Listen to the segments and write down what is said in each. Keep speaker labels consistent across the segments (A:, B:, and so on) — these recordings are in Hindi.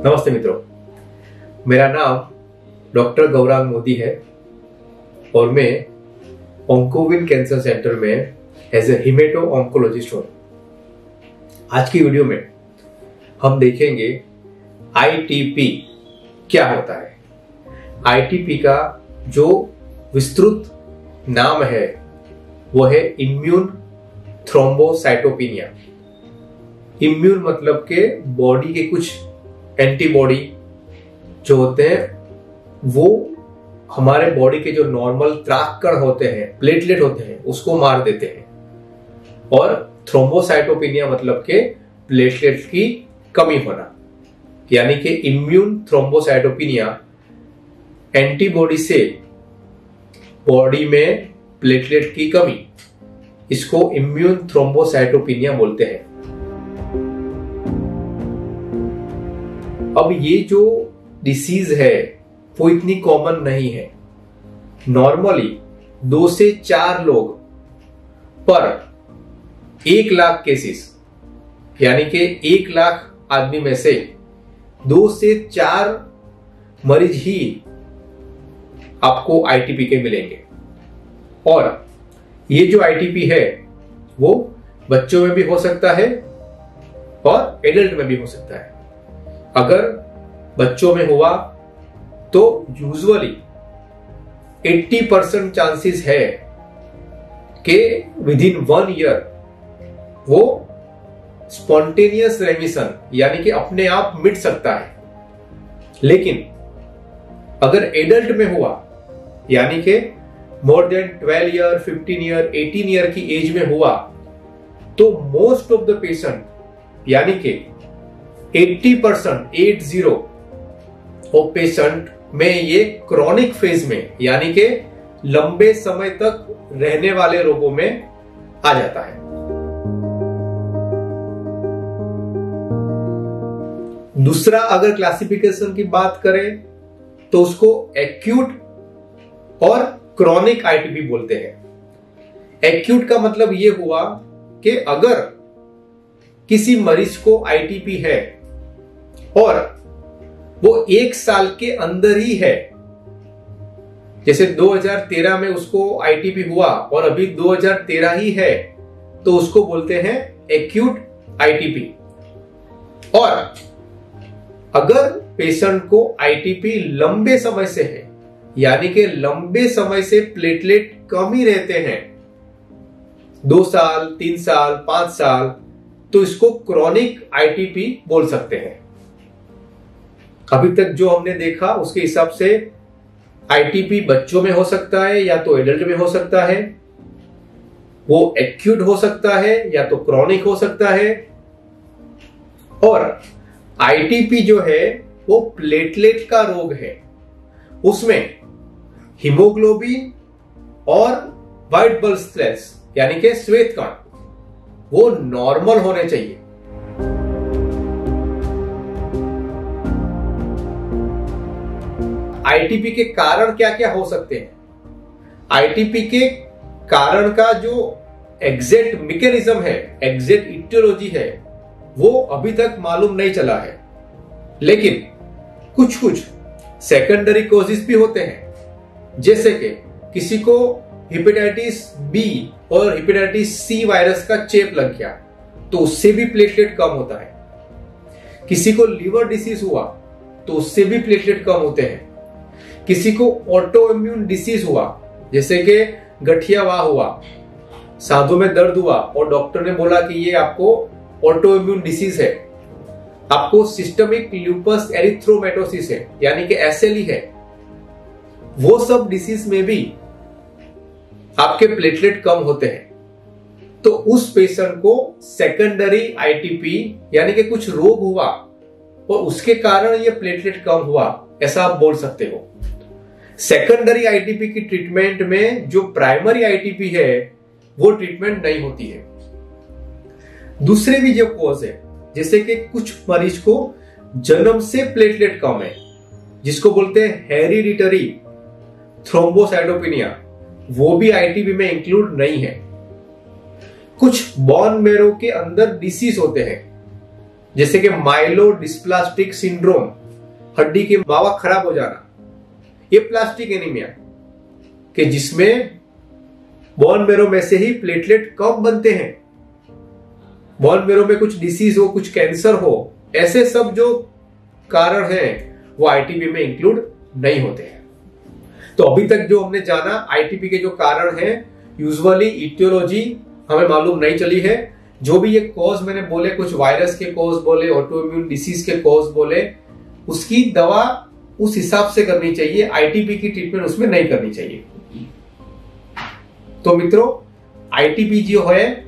A: नमस्ते मित्रों, मेरा नाम डॉक्टर गौरांग मोदी है और मैं ऑन्कोविन कैंसर सेंटर में एज ए हिमेटो ऑन्कोलॉजिस्ट हूं। आज की वीडियो में हम देखेंगे आईटीपी क्या होता है। आईटीपी का जो विस्तृत नाम है वो है इम्यून थ्रोम्बोसाइटोपिनिया। इम्यून मतलब के बॉडी के कुछ एंटीबॉडी जो होते हैं वो हमारे बॉडी के जो नॉर्मल त्राक्कण होते हैं, प्लेटलेट होते हैं, उसको मार देते हैं। और थ्रोम्बोसाइटोपिनिया मतलब के प्लेटलेट की कमी होना, यानी कि इम्यून थ्रोम्बोसाइटोपिनिया एंटीबॉडी से बॉडी में प्लेटलेट की कमी, इसको इम्यून थ्रोम्बोसाइटोपिनिया बोलते हैं। अब ये जो डिसीज है वो इतनी कॉमन नहीं है। नॉर्मली 2 से 4 लोग पर 1 लाख केसेस, यानी कि 1 लाख आदमी में से 2 से 4 मरीज ही आपको आईटीपी के मिलेंगे। और ये जो आईटीपी है वो बच्चों में भी हो सकता है और एडल्ट में भी हो सकता है। अगर बच्चों में हुआ तो यूजुअली 80% चांसेस है कि विद इन 1 ईयर वो स्पॉन्टेनियस रेमिशन यानी कि अपने आप मिट सकता है। लेकिन अगर एडल्ट में हुआ यानी कि more than 12 year, 15 year, 18 year की एज में हुआ तो मोस्ट ऑफ द पेशेंट यानी कि 80% ऑफ पेशेंट में ये क्रॉनिक फेज में यानी कि लंबे समय तक रहने वाले रोगों में आ जाता है। दूसरा अगर क्लासिफिकेशन की बात करें तो उसको एक्यूट और क्रॉनिक आईटीपी बोलते हैं। एक्यूट का मतलब ये हुआ कि अगर किसी मरीज को आईटीपी है और वो 1 साल के अंदर ही है, जैसे 2013 में उसको आईटीपी हुआ और अभी 2013 ही है, तो उसको बोलते हैं एक्यूट आईटीपी। और अगर पेशेंट को आईटीपी लंबे समय से है यानी कि लंबे समय से प्लेटलेट कम ही रहते हैं, 2 साल, 3 साल, 5 साल, तो इसको क्रॉनिक आईटीपी बोल सकते हैं। अभी तक जो हमने देखा उसके हिसाब से आईटीपी बच्चों में हो सकता है या तो एडल्ट में हो सकता है, वो एक्यूट हो सकता है या तो क्रॉनिक हो सकता है। और आईटीपी जो है वो प्लेटलेट का रोग है, उसमें हीमोग्लोबिन और व्हाइट ब्लड सेल्स यानी कि श्वेत कण वो नॉर्मल होने चाहिए। आईटीपी के कारण क्या क्या हो सकते हैं? आईटीपी के कारण का जो एग्जैक्ट मैकेनिज्म है, एग्जैक्ट इटियोलॉजी है, वो अभी तक मालूम नहीं चला है। लेकिन कुछ सेकेंडरी कॉजेस भी होते हैं, जैसे कि किसी को हेपेटाइटिस बी और हेपेटाइटिस सी वायरस का चेप लग गया तो उससे भी प्लेटलेट कम होता है। किसी को लीवर डिसीज हुआ तो उससे भी प्लेटलेट कम होते हैं। किसी को ऑटो इम्यून डिसीज हुआ जैसे कि गठियावाह हुआ, सांधों में दर्द हुआ और डॉक्टर ने बोला कि ये आपको ऑटो इम्यून डिसीज है, आपको सिस्टमिक ल्यूपस एरिथ्रोमेटोसिस है यानी कि एसएलई है, वो सब डिसीज में भी आपके प्लेटलेट कम होते हैं। तो उस पेशेंट को सेकेंडरी आईटीपी यानी कि कुछ रोग हुआ और उसके कारण ये प्लेटलेट कम हुआ, ऐसा आप बोल सकते हो। सेकेंडरी आईटीपी की ट्रीटमेंट में जो प्राइमरी आईटीपी है वो ट्रीटमेंट नहीं होती है। दूसरे भी जो कॉज है, जैसे कि कुछ मरीज को जन्म से प्लेटलेट कम है जिसको बोलते हैं हेरिडिटरी थ्रोम्बोसाइटोपिनिया, वो भी आईटीपी में इंक्लूड नहीं है। कुछ बोन मैरो के अंदर डिसीज होते हैं जैसे कि माइलोडिस्प्लास्टिक सिंड्रोम, हड्डी के मावा खराब हो जाना, ये प्लास्टिक एनीमिया कि जिसमें बोन मैरो में से ही प्लेटलेट कम बनते हैं, बोन मैरो में कुछ डिसीज हो, कुछ कैंसर हो, ऐसे सब जो कारण हैं वो आईटीपी में इंक्लूड नहीं होते हैं। तो अभी तक जो हमने जाना आईटीपी के जो कारण हैं, यूजुअली इटियोलॉजी हमें मालूम नहीं चली है। जो भी ये कॉज मैंने बोले, कुछ वायरस के कॉज बोले, ऑटोइम्यून डिसीज के कॉज बोले, उसकी दवा उस हिसाब से करनी चाहिए, आईटीपी की ट्रीटमेंट उसमें नहीं करनी चाहिए। तो मित्रों, आईटीपी जो है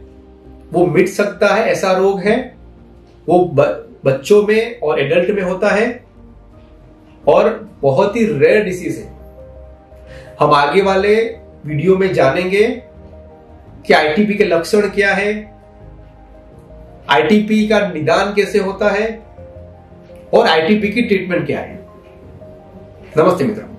A: वो मिट सकता है, ऐसा रोग है, वो बच्चों में और एडल्ट में होता है और बहुत ही रेयर डिसीज है। हम आगे वाले वीडियो में जानेंगे कि आईटीपी के लक्षण क्या है, आईटीपी का निदान कैसे होता है और आईटीपी की ट्रीटमेंट क्या है। नमस्ते मित्रों।